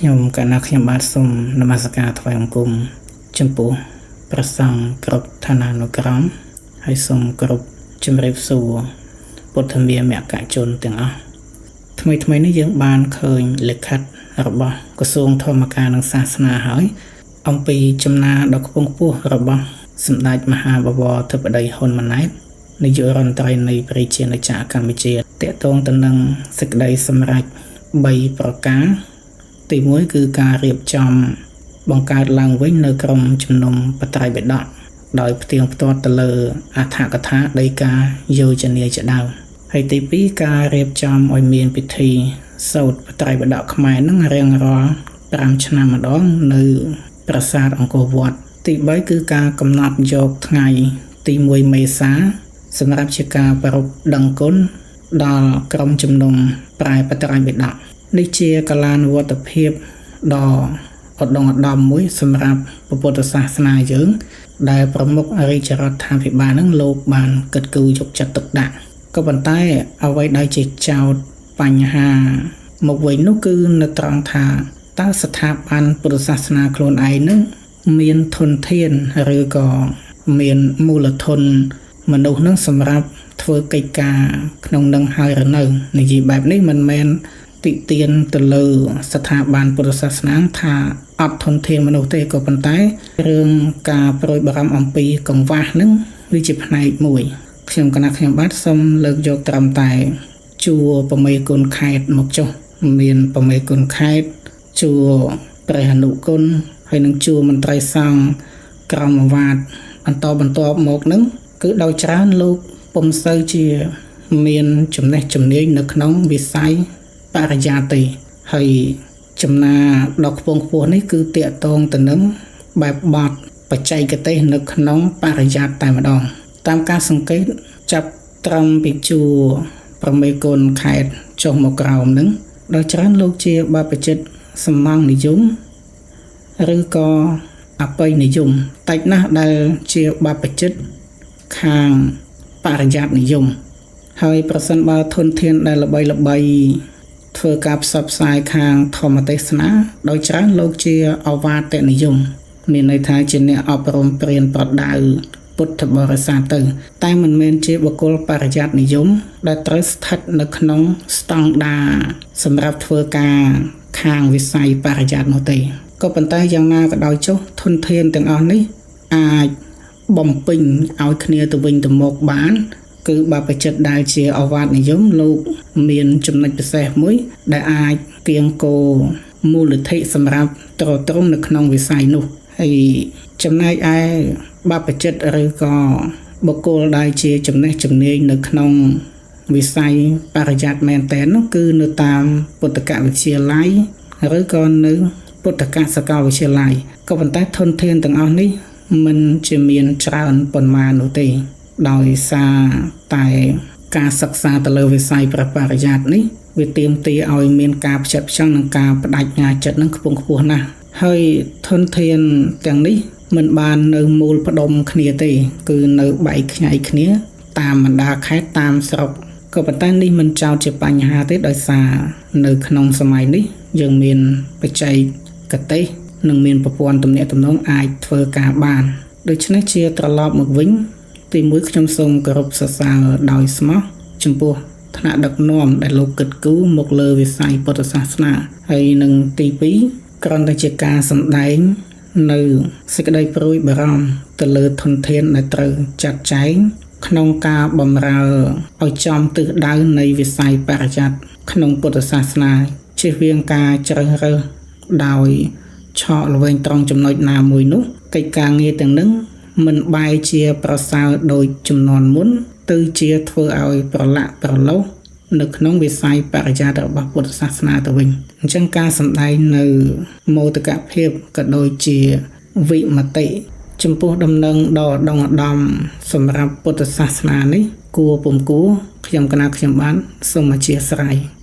ខ្ញុំកណ្ណាខ្ញុំបាទសូមនមស្ការថ្វាយបង្គំចំពោះព្រះសង្ឃគ្រប់ឋានានុក្រមហើយសូមគោរពជំរាបសួរពុទ្ធមាមគ្គជនទាំងអស់ថ្មីនេះយើងបានឃើញលិខិតរបស់ក្រសួងធម្មការនិងសាសនាហើយអំពីចំណាដ៏ខ្ពង់ខ្ពស់របស់សម្ដេចមហាបវរធិបតីហ៊ុនម៉ាណែតនាយករដ្ឋមន្ត្រីនៃប្រជាជាតិកម្ពុជាទាក់ទងទៅនឹងសេចក្តីសម្រេច3ប្រការទី1គឺការរៀបចំបង្កើតឡើងវិញនៅក្រុមជំនុំបត្រៃបិដកដោយផ្ទៀងផ្ទាត់ទៅលើអត្ថកថាដីកាយោជនាជាដើមហើយទី2ការរៀបចំឲ្យមានពិធីសូត្របត្រៃបិដកខ្មែរនឹងរៀងរាល់5ឆ្នាំម្ដងនៅប្រាសាទអង្គរវត្តទី3គឺការកំណត់យកថ្ងៃទី1មេសាសម្រាប់ជាការប្រារព្ធដឹងគុណដល់ក្រុមជំនុំប្រែបត្រៃបិដកនេះជាកលានុវត្តភាពដ៏ឧត្តមឧត្តមមួយសម្រាប់ពុទ្ធសាសនាយើងដែលប្រមុខរាជរដ្ឋាភិបាលនឹងលោកបានគិតគូរយកចិត្តទុកដាក់ក៏ប៉ុន្តែអ្វីដែលជាចោតបញ្ហាមកវិញនោះគឺនៅត្រង់ថាតើស្ថាប័នពុទ្ធសាសនាខ្លួនឯងនឹងមានធនធានឬក៏មានមូលធនមនុស្សនឹងសម្រាប់ធ្វើកិច្ចការក្នុងនឹងហើយឬនៅនិយាយបែបនេះមិនមែនតិទៀនទៅលើស្ថាប័នពុទ្ធសាសនាថាអត់ធនធានមនុស្សទេក៏ប៉ុន្តែរឿងការប្រួយបារម្ភអំពីកង្វះនឹងវាជាផ្នែកមួយខ្ញុំគណៈខ្ញុំបាទសូមលើកយកត្រឹមតែជួរប្រមេគុណខេត្តមកចុះមានប្រមេគុណខេត្តជួរព្រះអនុគុណហើយនឹងជួរមន្ត្រីសង្ឃក្រមអាវាតបន្តមកនឹងគឺដោយច្រើនលោកពុំសូវជាមានចំណេះជំនាញនៅក្នុងវិស័យបរិយាទេហើយចំណាដ៏ខ្ពង់ខ្ពស់នេះគឺតាក់ទងទៅនឹងបែបបទបច្ចេកទេសនៅក្នុងបរិយាតែម្ដងតាមការសង្កេតចាប់ត្រឹមពីជួរប្រមេគុណខេត្តចុះមកក្រោមនឹងដោយច្រើនលោកជាបព្វជិតសំណង់និយមឬក៏អបិយនិយមតិចណាស់ដែលជាបព្វជិតខាងបរិយានិយមហើយប្រសិនបើធនធានដែលល្បីធ្វើការផ្សព្វផ្សាយខាងធម្មទេសនាដោយច្រើនលោកជាអវាទនិយមមានន័យថាជាអ្នកអប់រំព្រានប្រដៅពុទ្ធបរិស័ទទៅតែមិនមែនជាបុគ្គលបរិយ័តនិយមដែលត្រូវស្ថិតនៅក្នុងស្តង់ដារសម្រាប់ធ្វើការខាងវិស័យបរិយ័តនោះទេក៏ប៉ុន្តែយ៉ាងណាក៏ដោយចុះធនធានទាំងអស់នេះអាចបំពេញឲ្យគ្នាទៅវិញទៅមកបានគឺបព្វជិតដែលជាអវាទនិយមលោកមានចំណុចពិសេសមួយដែលអាចគៀងគោមូលធិសម្រាប់ទ្រទ្រង់នៅក្នុងវិស័យនោះហើយចំណែកឯបព្វជិតឬក៏បុគ្គលដែលជាចំណេះជំនាញនៅក្នុងវិស័យបរិយ័តមែនតែននោះគឺនៅតាមពុទ្ធកវិទ្យាល័យឬក៏នៅពុទ្ធកសាកលវិទ្យាល័យក៏ប៉ុន្តែធនធានទាំងអស់នេះមិនជាមានច្រើនប៉ុន្មាននោះទេដោយសារតែការសិក្សាទៅលើវិស័យព្រះបរិយ័តនេះវាទាមទារឲ្យមានការផ្ចិតផ្ចង់និងការបដិញ្ញាចិត្តនឹងខ្ពង់ខ្ពស់ណាស់ហើយធនធានទាំងនេះមិនបាននៅមូលផ្ដុំគ្នាទេគឺនៅបែកខ្ញែកគ្នាតាមបណ្ដាខេត្តតាមស្រុកក៏ប៉ុន្តែនេះមិនចោទជាបញ្ហាទេដោយសារនៅក្នុងសម័យនេះយើងមានបច្ចេកទេសនិងមានប្រព័ន្ធទំនាក់ទំនងអាចធ្វើការបានដូច្នេះជាត្រឡប់មកវិញទី1ខ្ញុំសូមគោរពសរសើរដោយស្មោះចំពោះថ្នាក់ដឹកនាំដែលលោកគិតគូរមកលើវិស័យពុទ្ធសាសនាហើយនឹងទី2គ្រាន់តែជាការសម្ដែងនៅសេចក្តីព្រួយបារម្ភទៅលើធនធានដែលត្រូវចាត់ចែងក្នុងការបម្រើឲ្យចំទិសដៅនៃវិស័យបរិយ័តក្នុងពុទ្ធសាសនាជៀសវាងការជ្រើសរើសដោយឆក់ល្វែងត្រង់ចំណុចណាមួយនោះកិច្ចការងារទាំងនឹងមិនបែរជាប្រសើរដោយចំនួនមុនទៅជាធ្វើឲ្យប្រឡាក់ប្រឡោសនៅក្នុងវិស័យបរិយ័តរបស់ពុទ្ធសាសនាទៅវិញអញ្ចឹងការសម្ដែងនៅមោទកភាពក៏ដូចជាវិមតិចំពោះដំណឹងដ៏ឧត្តមសម្រាប់ពុទ្ធសាសនានេះគួរពុំគួរខ្ញុំគណៈខ្ញុំបានសូមអធិស្ឋាន